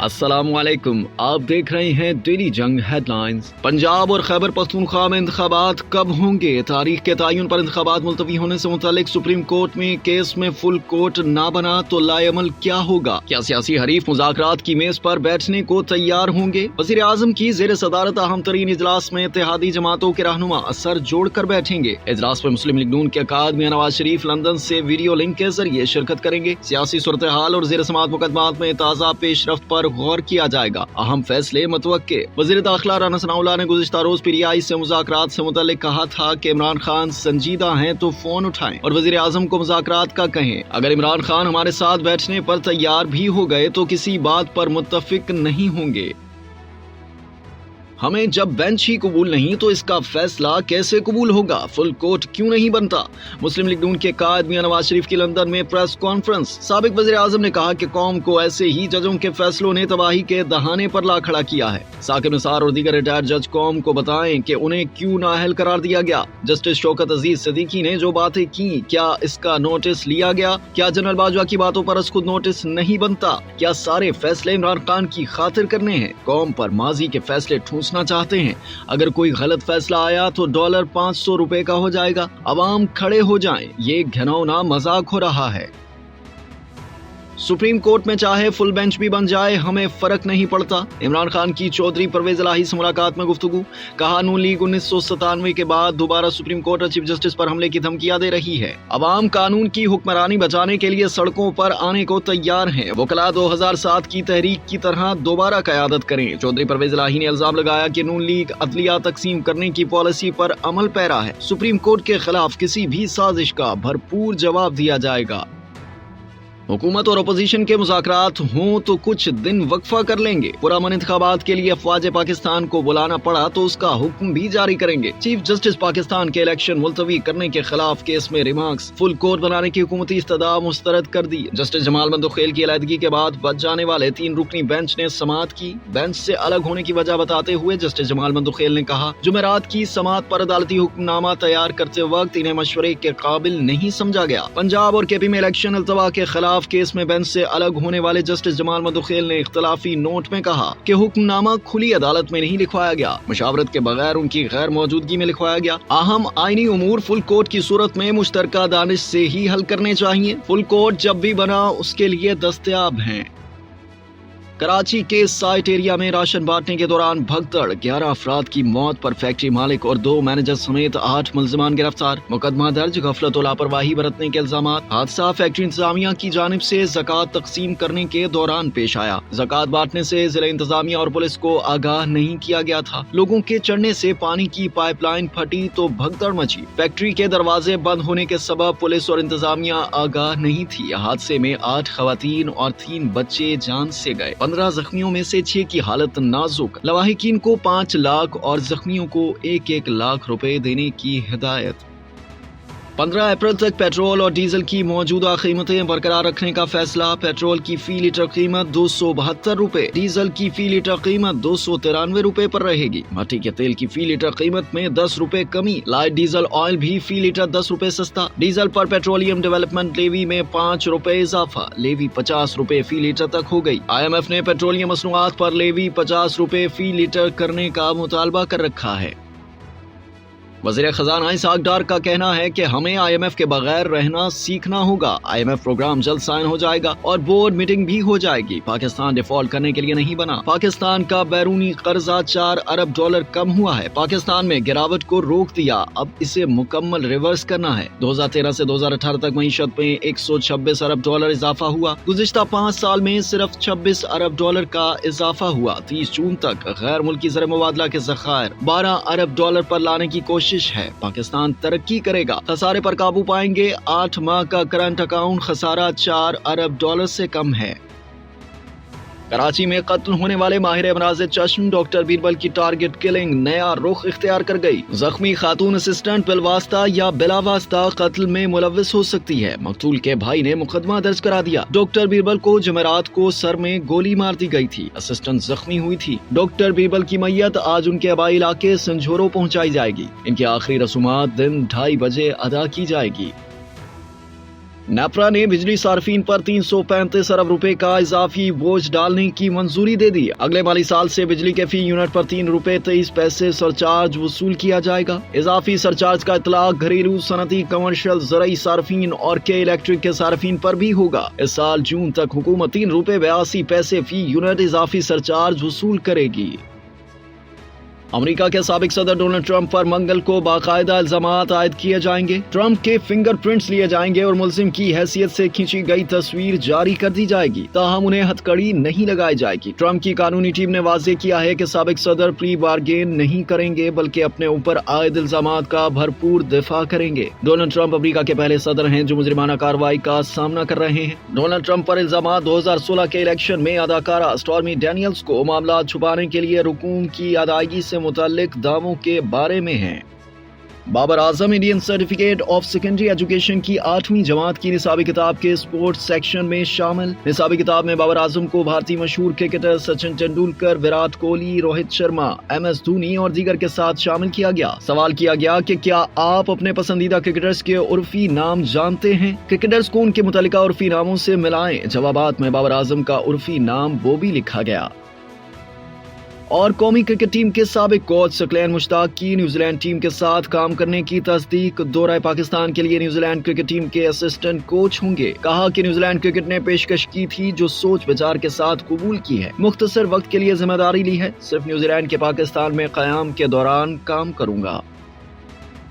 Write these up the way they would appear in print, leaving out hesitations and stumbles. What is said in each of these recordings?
अस्सलाम वालेकुम, आप देख रहे हैं डेली जंग हेडलाइंस। पंजाब और खैबर पख्तूनख्वा में इंतखाबात कब होंगे? तारीख के तयन पर इंतखाबात मुलतवी होने से मुतालिक सुप्रीम कोर्ट में केस में फुल कोर्ट ना बना तो लाएमल क्या होगा? क्या सियासी हरीफ मुज़ाकरात की मेज पर बैठने को तैयार होंगे? वज़ीर आज़म की ज़ेर सदारत अहम तरीन इजलास में इत्तेहादी जमातों के रहनुमा सर जोड़ कर बैठेंगे। इजलास में मुस्लिम लीग नून के कायद मियां नवाज शरीफ लंदन से वीडियो लिंक के जरिए शिरकत करेंगे। सियासी सूरत हाल और ज़ेर समाअत मुकदमात में ताज़ा पेशरफ्त पर गौर किया जाएगा। अहम फैसले मतवक्के। वज़ीर दाखिला राना सनाउल्लाह ने गुज़िश्ता रोज पीटीआई से मुज़ाकरात से मुतालिक कहा था कि इमरान खान संजीदा हैं तो फोन उठाएं और वज़ीर आज़म को मुज़ाकरात का कहें। अगर इमरान खान हमारे साथ बैठने पर तैयार भी हो गए तो किसी बात पर मुत्तफिक नहीं होंगे। हमें जब बेंच ही कबूल नहीं तो इसका फैसला कैसे कबूल होगा? फुल कोर्ट क्यों नहीं बनता? मुस्लिम लीग नून के कायद मियां नवाज शरीफ की लंदन में प्रेस कॉन्फ्रेंस। साबिक वज़ीर आज़म ने कहा कि कौम को ऐसे ही जजों के फैसलों ने तबाही के दहाने पर ला खड़ा किया है। साकिब निसार और दीगर रिटायर्ड जज कौम को बताएं कि उन्हें क्यों नाअहल करार दिया गया। जस्टिस शौकत अजीज सिद्दीकी ने जो बातें की, क्या इसका नोटिस लिया गया? क्या जनरल बाजवा की बातों पर खुद नोटिस नहीं बनता? क्या सारे फैसले इमरान खान की खातिर करने हैं? कौम पर माजी के फैसले ठूंसना चाहते हैं। अगर कोई गलत फैसला आया तो डॉलर 500 रुपए का हो जाएगा। अवाम खड़े हो जाएं, ये घिनौना मजाक हो रहा है। सुप्रीम कोर्ट में चाहे फुल बेंच भी बन जाए हमें फर्क नहीं पड़ता। इमरान खान की चौधरी परवेज इलाही से मुलाकात में गुफ्तगू। कहा नून लीग 1997 के बाद दोबारा सुप्रीम कोर्ट और चीफ जस्टिस पर हमले की धमकियां दे रही है। अवाम कानून की हुक्मरानी बचाने के लिए सड़कों पर आने को तैयार हैं। वकला 2007 की तहरीक की तरह दोबारा क़यादत करें। चौधरी परवेज इलाही ने इल्जाम लगाया कि नून लीग अदलिया तकसीम करने की पॉलिसी पर अमल पैरा है। सुप्रीम कोर्ट के खिलाफ किसी भी साजिश का भरपूर जवाब दिया जाएगा। हुकूमत और अपोजिशन के मुज़ाकरात हों तो कुछ दिन वक्फा कर लेंगे। पुरअमन इंतखाबात के लिए अफवाज पाकिस्तान को बुलाना पड़ा तो उसका हुक्म भी जारी करेंगे। चीफ जस्टिस पाकिस्तान के इलेक्शन मुलतवी करने के खिलाफ केस में रिमार्क्स। फुल कोर्ट बनाने की हुकूमती इस्तदा मुस्तरद कर दी। जस्टिस जमाल मंदुखेल की अलहदगी के बाद बच जाने वाले 3 रुकनी बेंच ने समाअत की। बेंच से अलग होने की वजह बताते हुए जस्टिस जमाल मंदुखेल ने कहा, जुमेरात की समाअत पर अदालती हुक्मनामा तैयार करते वक्त इन्हें मशवरे के काबिल नहीं समझा गया। पंजाब और केपी में इलेक्शन अल्तवा के खिलाफ केस में बेंच से अलग होने वाले जस्टिस जमाल मंदुखेल ने इख्तलाफी नोट में कहा कि हुक्मनामा खुली अदालत में नहीं लिखवाया गया, मशावरत के बगैर उनकी गैर मौजूदगी में लिखवाया गया। अहम आईनी उमूर फुल कोर्ट की सूरत में मुश्तरका दानिश से ही हल करने चाहिए। फुल कोर्ट जब भी बना उसके लिए दस्तयाब हैं। कराची के साइट एरिया में राशन बांटने के दौरान भगदड़, 11 अफराद की मौत पर फैक्ट्री मालिक और 2 मैनेजर समेत 8 मुल्जिमान गिरफ्तार। मुकदमा दर्ज, गफलत और लापरवाही बरतने के इल्जामात। हादसा फैक्ट्री इंतजामिया की जानिब से ज़कात तकसीम करने के दौरान पेश आया। ज़कात बांटने से जिला इंतजामिया और पुलिस को आगाह नहीं किया गया था। लोगों के चढ़ने से पानी की पाइपलाइन फटी तो भगदड़ मची। फैक्ट्री के दरवाजे बंद होने के सबब पुलिस और इंतजामिया आगाह नहीं थी। हादसे में 8 खवातीन और 3 बच्चे जान से गए। 15 जख्मियों में से 6 की हालत नाजुक। लवाहिकीन को 5 लाख और जख्मियों को 1-1 लाख रुपए देने की हिदायत। 15 अप्रैल तक पेट्रोल और डीजल की मौजूदा कीमतें बरकरार रखने का फैसला। पेट्रोल की फी लीटर कीमत 272 रुपए, डीजल की फी लीटर कीमत 293 रुपए पर रहेगी। भट्टी के तेल की फी लीटर कीमत में 10 रुपए कमी। लाइट डीजल ऑयल भी फी लीटर 10 रुपए सस्ता। डीजल पर पेट्रोलियम डेवलपमेंट लेवी में 5 रुपए इजाफा। लेवी 50 रुपए फी लीटर तक हो गई। IMF ने पेट्रोलियम मसनूआत पर लेवी 50 रुपए फी लीटर करने का मुतालबा कर रखा है। वज़ीर खजाना इसहाक डार का कहना है कि हमें IMF के बगैर रहना सीखना होगा। IMF प्रोग्राम जल्द साइन हो जाएगा और बोर्ड मीटिंग भी हो जाएगी। पाकिस्तान डिफॉल्ट करने के लिए नहीं बना। पाकिस्तान का बैरूनी कर्जा 4 अरब डॉलर कम हुआ है। पाकिस्तान में गिरावट को रोक दिया, अब इसे मुकम्मल रिवर्स करना है। 2013 से 2018 तक मईशत में 126 अरब डॉलर इजाफा हुआ। गुज़िश्ता 5 साल में सिर्फ 26 अरब डॉलर का इजाफा हुआ। 30 जून तक गैर मुल्की ज़र मुबादला के ज़खायर 12 अरब डॉलर पर लाने की कोशिश है। पाकिस्तान तरक्की करेगा, खसारे पर काबू पाएंगे। 8 माह का करंट अकाउंट खसारा 4 अरब डॉलर से कम है। कराची में कत्ल होने वाले माहिर अमराज चश्म डॉक्टर बीरबल की टारगेट किलिंग नया रुख इख्तियार कर गई। जख्मी खातून असिस्टेंट बिलवास्ता या बिलावास्ता कत्ल में मुलव्विस हो सकती है। मकतूल के भाई ने मुकदमा दर्ज करा दिया। डॉक्टर बीरबल को जुमेरात को सर में गोली मार दी गई थी। असिस्टेंट जख्मी हुई थी। डॉक्टर बीरबल की मैयत आज उनके आबाई इलाके संझोरो पहुँचाई जाएगी। इनकी आखिरी रसूमात दिन 2:30 बजे अदा की जाएगी। नेपरा ने बिजली सार्फिन पर 335 अरब रुपए का इजाफी बोझ डालने की मंजूरी दे दी। अगले माली साल से बिजली के फी यूनिट पर 3 रुपए 23 पैसे सरचार्ज वसूल किया जाएगा। इजाफी सरचार्ज का इतलाक घरेलू, सनती, कमर्शियल, ज़राई सार्फिन और के इलेक्ट्रिक के सार्फिन पर भी होगा। इस साल जून तक हुकूमत 3 रुपए 82 पैसे फी यूनिट इजाफी सरचार्ज वसूल करेगी। अमेरिका के साबिक सदर डोनाल्ड ट्रंप पर मंगल को बाकायदा इल्जामात आयद किए जाएंगे। ट्रंप के फिंगरप्रिंट्स लिए जाएंगे और मुल्जिम की हैसियत से खींची गई तस्वीर जारी कर दी जाएगी, ताहम उन्हें हथकड़ी नहीं लगाई जाएगी। ट्रंप की कानूनी टीम ने वाज़ेह किया है कि साबिक सदर प्री बार्गेन नहीं करेंगे, बल्कि अपने ऊपर आयद इल्जामात का भरपूर दिफा करेंगे। डोनाल्ड ट्रंप अमेरिका के पहले सदर हैं जो मुजरिमाना कार्रवाई का सामना कर रहे हैं। डोनाल्ड ट्रंप पर इल्जामात 2016 के इलेक्शन में अदाकारा स्टॉर्मी डैनियल्स को मामला छुपाने के लिए रुकूम की अदायगी से मुताल्लिक दावों के बारे में है। Babar Azam Indian certificate of secondary education की 8वीं जमात की निसाबी किताब के स्पोर्ट्स सेक्शन में शामिल। निसाबी किताब में बाबर आजम को भारतीय मशहूर क्रिकेटर सचिन तेंदुलकर, विराट कोहली, रोहित शर्मा, MS धोनी और दीगर के साथ शामिल किया गया। सवाल किया गया कि क्या आप अपने पसंदीदा क्रिकेटर्स के उर्फी नाम जानते हैं? क्रिकेटर्स को उनके मुतल्लिका उर्फी नामों से मिलाएं। जवाबात में बाबर आजम का उर्फी नाम बॉबी लिखा गया। और कौमी क्रिकेट टीम के साबिक कोच सकलैन मुश्ताक की न्यूजीलैंड टीम के साथ काम करने की तस्दीक। दौरा पाकिस्तान के लिए न्यूजीलैंड क्रिकेट टीम के असिस्टेंट कोच होंगे। कहा कि न्यूजीलैंड क्रिकेट ने पेशकश की थी जो सोच विचार के साथ कबूल की है। मुख्तसर वक्त के लिए जिम्मेदारी ली है। सिर्फ न्यूजीलैंड के पाकिस्तान में क़याम के दौरान काम करूंगा।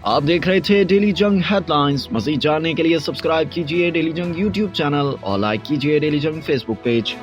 आप देख रहे थे डेली जंग हेडलाइंस। मज़ीद जानने के लिए सब्सक्राइब कीजिए डेली जंग यूट्यूब चैनल और लाइक कीजिए डेली जंग फेसबुक पेज।